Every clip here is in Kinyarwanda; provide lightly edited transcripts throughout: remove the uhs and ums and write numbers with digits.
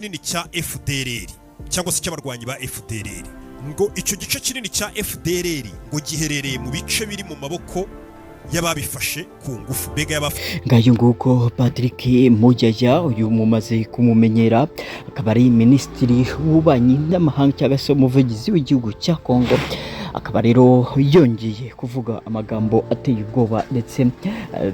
kinini cya FDLR cyangwa se cy'abarwanyi ba FDLR, ngo icyo gice kinini cya FDLR ngo giherereye mu bice biri mu maboko y'ababifashe ku ngufu. Ngayo nguko Patrick Muyaya, uyu mumaze kumumenyera, akaba ari minisitiri w'ububanyi n'amahanga cyangwa se umuvugizi w'igihugu cya Kongo. Akaba rero yongeye kuvuga amagambo ateye ubwoba ndetse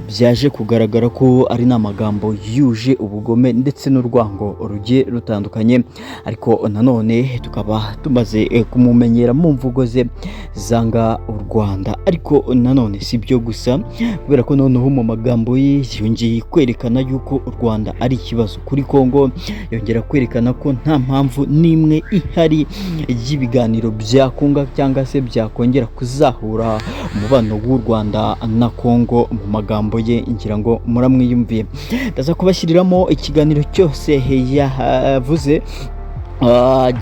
byaje kugaragara ko ari n'amagambo yuje ubugome ndetse n'urwango rugiye rutandukanye, ariko nanone tukaba tumaze kumumenyera mu mvugo ze zanga u Rwanda. Ariko nanone si byo gusa, kubera ko noneho mu magambo ye yongeye kwerekana yuko u Rwanda ari ikibazo kuri Kongo, yongera kwerekana ko nta mpamvu n'imwe ihari y'ibiganiro byakunga cyangwa se byakongera kuzahura umubano w'u Rwanda na Kongo. Mu magambo ye ngira ngo muramwiyumviye, ndaza kubashyiriramo ikiganiro cyose yavuze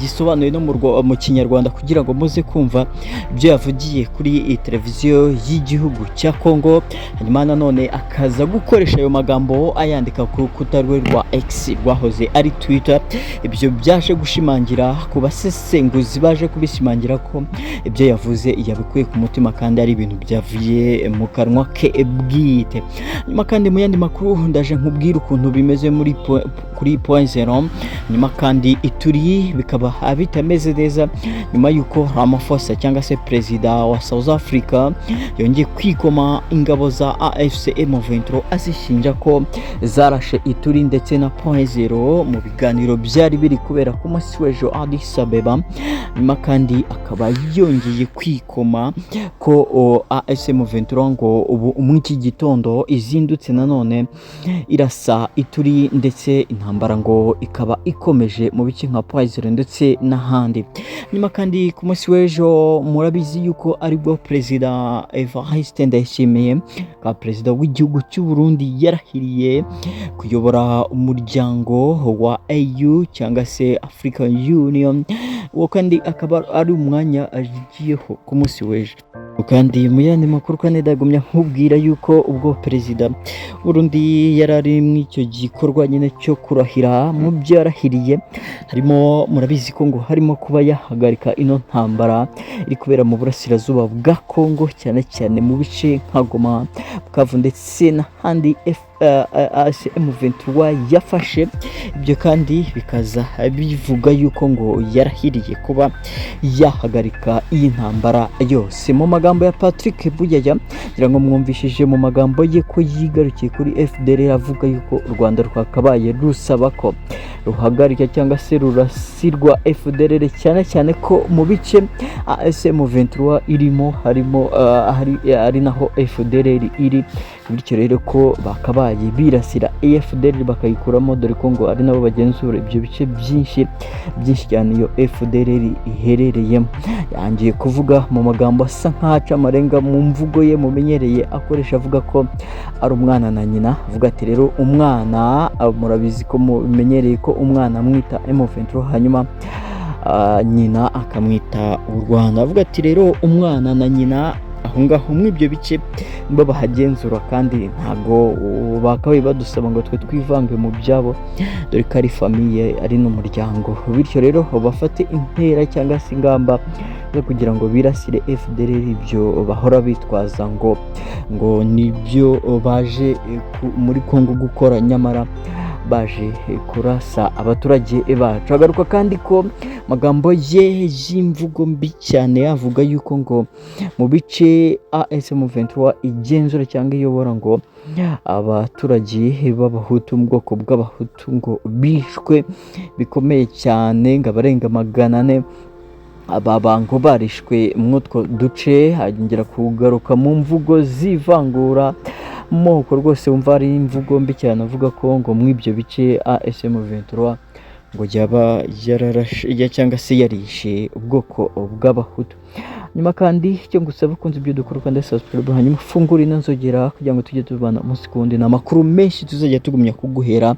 gisobanuye no mu Kinyarwanda kugira ngo muze kumva ibyo yavugiye kuri televiziyo y'igihugu cya Kongo. Hanyuma nanone akaza gukoresha ayo magambo ayandika ku rukuta rwe rwa X rwahoze ari Twitter. Ibyo byaje gushimangira ku basesenguzi baje kubishimangira ko ibyo yavuze yabikuye ku mutima kandi ari ibintu byavuye mu kanwa ke bwite. Nyuma kandi mu yandi makuru ndaje nkubwira ukuntu bimeze kuri point zero. Nyuma kandi ituri bikaba bitameze neza nyuma yuko Ramaphosa cyangwa se perezida wa South Africa yongeye kwikoma ingabo za AFC M23 azishinja ko zarashe ituri ndetse na point zero mu biganiro byari biri kubera ku munsi w'ejo Addis Abeba. Nyuma kandi akaba yongeye kwikoma ko AFC M23 ngo ubu mu iki gitondo izindutse nanone irasa ituri ndetse intambara ngo ikaba ikomeje mu bice nka Poison ndetse n'ahandi. Nyuma kandi ku munsi w'ejo murabizi yuko aribwo perezida Evariste Ndayishimiye ka perezida w'igihugu cy'u Burundi yarahiriye kuyobora umuryango wa AU cyangwa se African Union, uwo kandi akaba ari umwanya agiyeho ku munsi w'ejo. Kandi mu yandi makuru kandi ndagumya nkubwira yuko ubwo perezida Burundi yarari mu icyo gikorwa nyine cyo kurahira, mu byo yarahiriye harimo murabizi ko ngo harimo kuba yahagarika ino ntambara iri kubera mu burasirazuba bwa Kongo, cyane cyane mu bice nka Goma, Bukavu ndetse n'ahandi M23 yafashe. Ibyo kandi bikaza bivuga yuko ngo yarahiriye kuba yahagarika iyi ntambara yose. Mu magambo ya Patrick Muyaya ngira ngo mwumvishije mu magambo ye ko yigarukiye kuri FDLR avuga yuko u Rwanda rwakabaye rusaba ko ruhagarika cyangwa se rurasirwa FDLR, cyane cyane ko mu bice M23 irimo harimo ari naho FDLR iri, bityo rero ko bakabaye birasira FDLR bakayikuramo, dore ko ngo ari nabo bagenzura ibyo bice byinshi cyane iyo FDLR iherereyemo. Yangiye kuvuga mu magambo asa nk'aca amarenga mu mvugo ye mumenyereye akoresha, avuga ko ari umwana na nyina. Avuga ati rero umwana, murabizi ko mumenyereye ko umwana amwita M23 hanyuma nyina akamwita u Rwanda. Avuga ati rero umwana na nyina aho ngaho muri ibyo bice bahagenzura, kandi ntago bakabaye badusaba ngo twe twivange mu byabo, dore ko ari famiye ari n'umuryango. Bityo rero bafate intera cyangwa se ingamba zo kugira ngo birasire FDLR ibyo bahora bitwaza ngo nibyo baje muri Kongo gukora, nyamara baje kurasa abaturage bacu. Agaruka kandi ko magambo ye y'imvugo mbi cyane avuga yuko ngo mu bice M23 igenzura cyangwa iyobora ngo abaturage b'abahutu mu bwoko bw'abahutu ngo bishwe bikomeye cyane, ngo abarenga 400 aba bango barishwe mw'utwo duce. Hagera kugaruka mu mvugo zivangura moko rwose, wumva ari imvugo mbi cyane avuga ko ngo mw'ibyo bice M23 ngo yaba yararashe cyangwa se yarishe ubwoko bw'abahutu. Nyuma kandi cyo gusaba kunze ibyo dukora kandi subscribe, hanyuma ufungura inzogera kugira ngo tujye tubana umunsi ku wundi n'amakuru menshi tuzajya tugumya kuguhera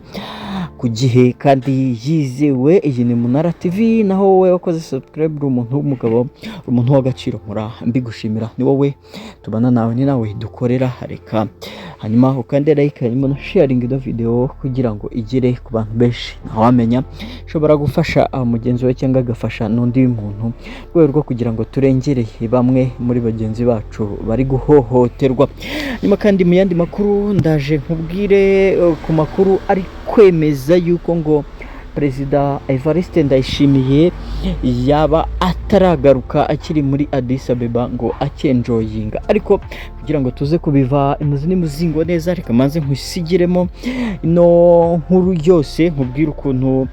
ku gihe kandi yizewe. Iyi ni Munara TV, naho wowe wakoze subscribe uri umuntu w'umugabo, umuntu w'agaciro, mpora mbigushimira. Ni wowe tubana nawe, ni nawe dukorera. Reka hanyuma ukande like, hanyuma na sharing ino video kugira ngo igere ku bantu benshi, ntawamenya ishobora gufasha mugenzi we cyangwa agafasha n'undi muntu, rwego rwo kugira ngo turengereye bamwe muri bagenzi bacu bari guhohoterwa. Nyuma kandi mu yandi makuru ndaje nkubwire ku makuru ari kwemeza yuko ngo Perezida Evariste Ndayishimiye yaba ataragaruka akiri muri Addis Abeba ngo akenjoyinga. Ariko kugira ngo tuze kubiva imuzi n'imuzingo neza, reka manze nkusigiremo ino nkuru yose, nkubwire ukuntu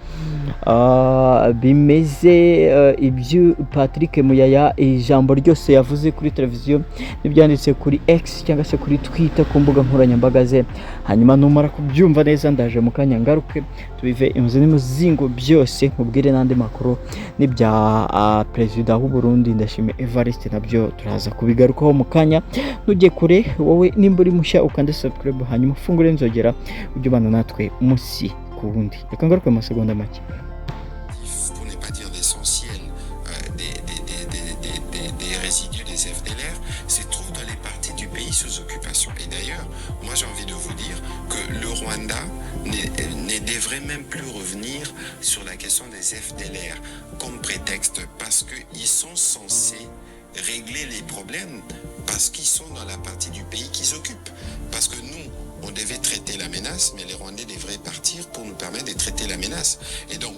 bimeze ibyo Patrick Muyaya ijambo ryose yavuze kuri televiziyo n'ibyanditse kuri X cyangwa se kuri Twitter ku mbuga nkoranyambaga ze. Hanyuma numara kubyumva neza ndaje mu kanya ngaruke tubive imuzi n'imuzingo byose, nkubwire n'andi makuru n'ibya Perezida w'u Burundi Ndayishimiye Evariste, nabyo turaza kubigarukaho mu kanya. Nujye kure, wowe nimba uri mushya ukande subscribe, hanyuma ufungure inzogera ujye ubana natwe umunsi ku wundi. Reka ngaruke mu masegonda make. Pour ne pas dire l'essentiel des résidus des FDLR se trouve dans les parties du pays sous occupation. Et d'ailleurs, moi j'ai envie de vous dire que le Rwanda ne devrait même plus revenir sur la question des FDLR comme prétexte, parce qu'ils sont censés régler les problèmes parce qu'ils sont dans la partie du pays qu'ils occupent. Parce que nous, on devait traiter la menace, mais les Rwandais devraient partir pour nous permettre de traiter la menace. Et donc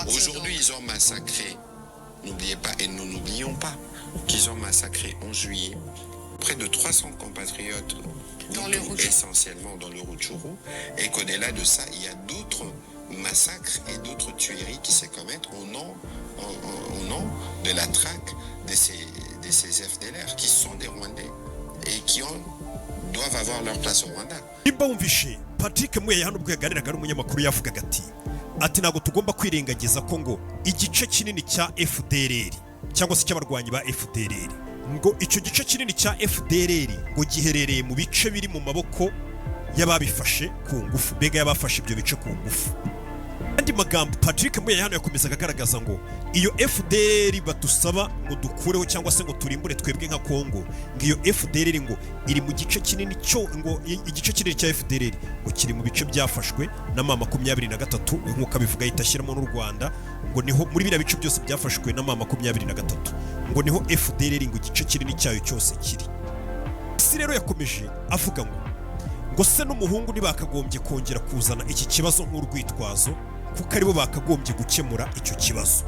aujourd'hui ils ont massacré, n'oubliez pas, et nous n'oublions pas qu'ils ont massacré en juillet près de 300 compatriotes, essentiellement dans le Rutshuru, et qu'au-delà de ça, il y a d'autres massacres et d'autres tueries qui se commettent au nom de la traque de ces FDLR qui sont des Rwandais et qui doivent avoir leur place au Rwanda. Nimba wumvishe Patrick Muyaya hano ubwo yaganiraga n'umunyamakuru yavugaga ati ntabwo tugomba kwirengagiza ko ngo igice kinini cya FDLR cyangwa se cy'abarwanyi ba FDLR, ngo icyo gice kinini cya FDLR ngo giherereye mu bice biri mu maboko y'ababifashe ku ngufu, mbega y'abafashe ibyo bice ku ngufu. Andi magambo Patrick Muyaya hano yakomezaga agaragaza ngo iyo FDLR badusaba ngo dukureho cyangwa se ngo turimbure twebwe nka Kongo, ngo iyo FDLR ngo iri mu gice kinini cyo, ngo igice kinini cya FDLR ngo kiri mu bice byafashwe na M23 nk'uko abivuga yitashyiramo n'u Rwanda, ngo niho muri bira bice byose byafashwe na M23 ngo niho FDLR ngo igice kinini cyayo cyose kiri. Si rero yakomeje avuga ngo se n'umuhungu ntibakagombye kongera kuzana iki kibazo nk'urwitwazo, kuko aribo bakagombye gukemura icyo kibazo.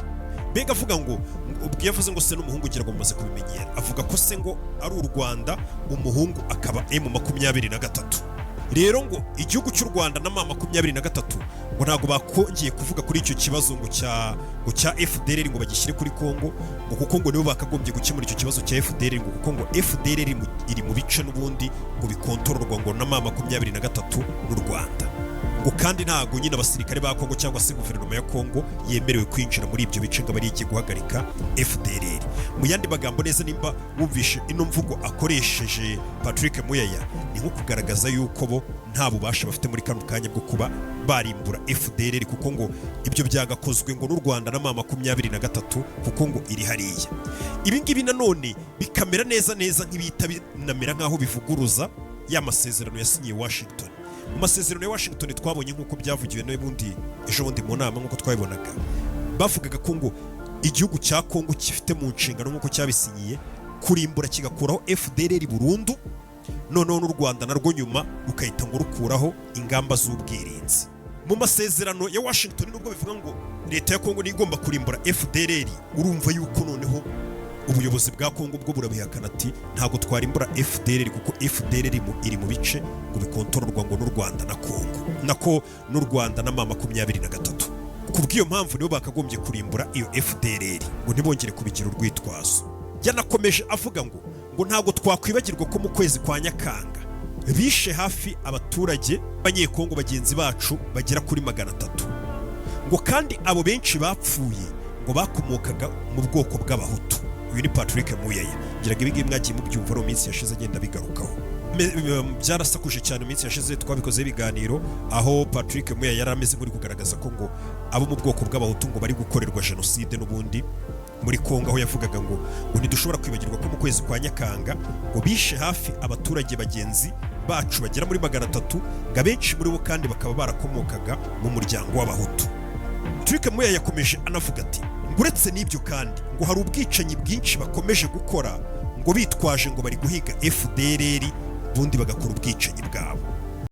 Mbega avuga ngo ubwo yavuze ngo se n'umuhungu ugira ngo mumaze kubimenyera, avuga ko se ngo ari u Rwanda, umuhungu akaba M23. Rero ngo igihugu cy'u Rwanda na M23 ngo ntago bakongeye kuvuga kuri icyo kibazo ngo cya FDLR ngo bagishyire kuri Kongo, ngo kuko ngo nibo bakagombye gukemura icyo kibazo cya FDLR, ngo kuko ngo FDLR iri mu bice n'ubundi ngo bikontororwa ngo na M23 n'u Rwanda, ngo kandi ntago nyine abasirikare ba Kongo cyangwa se guverinoma ya Kongo yemerewe kwinjira muri ibyo bice ngo bari igiye guhagarika FDLR. Mu yandi magambo neza, nimba wumvishe ino mvugo akoresheje Patrick Muyaya, ni nko kugaragaza yuko bo nta bubasha bafite muri kano kanya bwo kuba barimbura FDLR, kuko ngo ibyo byagakozwe ngo n'u Rwanda na M23 kuko ngo iri hariya. Ibi ngibi nanone bikamera neza nk'ibita binamera nk'aho bivuguruza ya masezerano yasinyiye Washington. Mu masezerano ya Washington twabonye nk'uko byavugiwe n'ubundi ejo bundi mu nama, nk'uko twabibonaga bavugaga ko ngo igihugu cya Kongo gifite mu nshingano nk'uko cyabisinyiye kurimbura kigakuraho FDLR burundu, noneho n'u Rwanda narwo nyuma rukahita ngo rukuraho ingamba z'ubwirinzi. Mu masezerano ya Washington nubwo bivuga ngo leta ya Kongo nigomba kurimbura FDLR, urumva yuko noneho ubuyobozi bwa Kongo bwo burabihakana ati ntago twarimbura FDLR kuko FDLR iri mu bice ngo bikontororwa ngo n'u Rwanda na Kongo, nako n'u Rwanda na M23. Kubw'iyo mpamvu nibo bakagombye kurimbura iyo FDLR ngo ntibongere kubigira urwitwazo. Yanakomeje avuga ngo ntago twakwibagirwa ko mu kwezi kwa Nyakanga bishe hafi abaturage b'Abanyekongo bagenzi bacu bagera kuri 300, ngo kandi abo benshi bapfuye ngo bakomokaga mu bwoko bw'Abahutu. Uyu ni Patrick Muyaya. Ngira ngo ibi ngibi mwagiye mubyumva mu minsi yashize agenda bigarukaho. byarasakuje cyane iminsi yashize twabikoze ibiganiro aho Patrick Muya yari ameze muri kugaragaza ko ngo abo mu bwoko bw'abahutu ngo bari gukorerwa jenoside n'ubundi muri Kongo, aho yavugaga ngo ntidushobora kwibagirwa ko mu kwezi kwa Nyakanga ngo bishe hafi abaturage bagenzi bacu bagera muri 300 ngo abenshi muri bo kandi bakaba barakomokaga mu muryango w'abahutu. Patrick Muya yakomeje anavuga ati ngo uretse n'ibyo kandi ngo hari ubwicanyi bwinshi bakomeje gukora ngo bitwaje ngo bari guhiga FDLR bundi bagakora ubwicanyi bwabo.